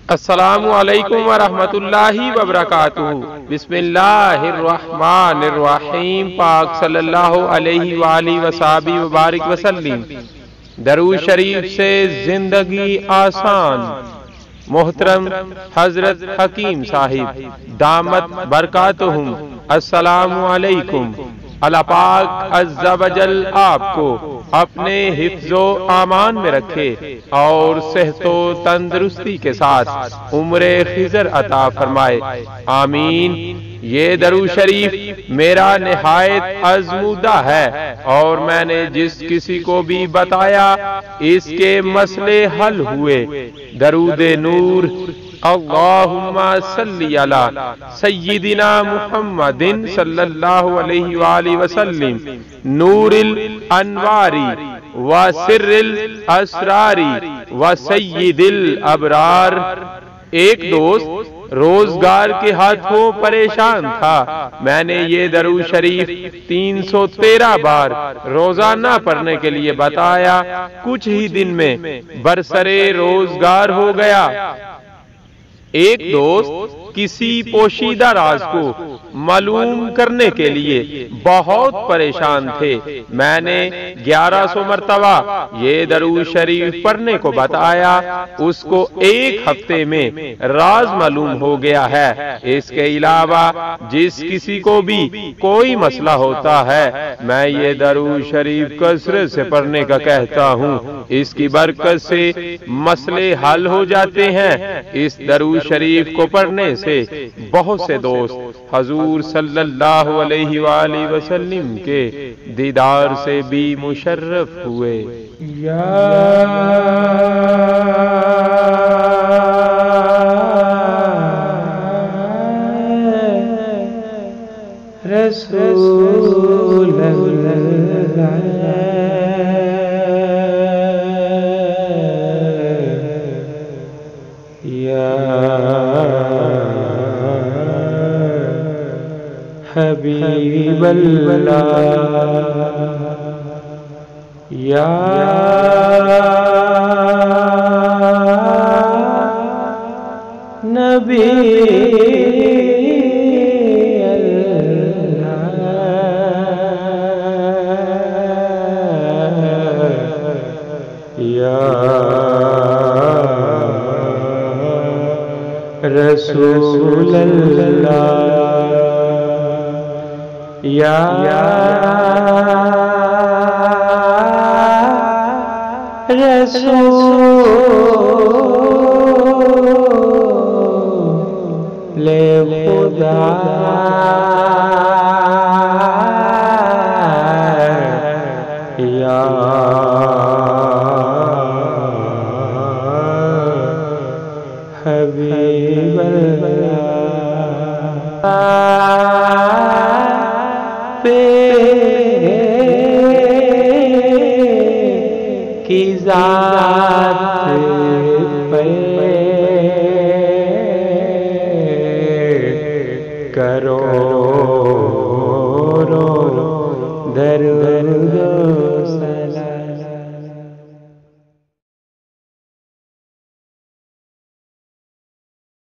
अस्सलामु अलैकुम व रहमतुल्लाहि व बरकातुहू। बिस्मिल्लाहिर्रहमानिर्रहीम। पाक सल्लल्लाहु अलैहि वालिहि वसहबी व बारिक वसल्लम। दरूद शरीफ से जिंदगी आसान। मोहतरम हजरत हकीम साहिब दामत बरकातुहुम, अस्सलामु अलैकुम। अल्लाह पाक अज़्ज़ा वजल आपको अपने हिफ्ज़ो आमान में रखे और सेहतो तंदुरुस्ती के साथ उम्रे खिज़र अता फरमाए, आमीन। ये दरूद शरीफ मेरा निहायत आज़मूदा है और मैंने जिस किसी को भी बताया इसके मसले हल हुए। दरूद-ए-नूर अल्लाहुम्मा सल्ली अला सय्यिदिना मुहम्मदिन सल्लल्लाहु अलैहि वालिहि वसल्लम नूरिल अनवारी व सिर्रिल असरारी व सय्यिदिल अबरार। एक दोस्त रोजगार के हाथों परेशान था। मैंने ये दरूद शरीफ 313 बार रोजाना पढ़ने के लिए बताया। कुछ ही दिन में बरसरे रोजगार हो गया। एक दोस्त किसी पोशीदा राज को मालूम करने के लिए बहुत परेशान थे। मैंने 1100 मरतबा ये दरूद शरीफ पढ़ने को बताया। उसको एक हफ्ते में राज मालूम हो गया है। इसके अलावा जिस किसी को भी कोई मसला होता है मैं ये दरूद शरीफ कसरत से पढ़ने का कहता हूँ। इसकी बरकत से मसले हल हो जाते हैं। इस दरूद शरीफ को पढ़ने से बहुत से दोस्त हजूर सल्लल्लाहु अलैहि वालिहि वसल्लम के दीदार से भी मुशर्रफ हुए। या रसूल हबीब अल्लाह, या नबी अल्लाह, या रसूल अल्लाह, या रसूल खुदा, या हबीब अल्लाह। की ज़ात पे करो दरूद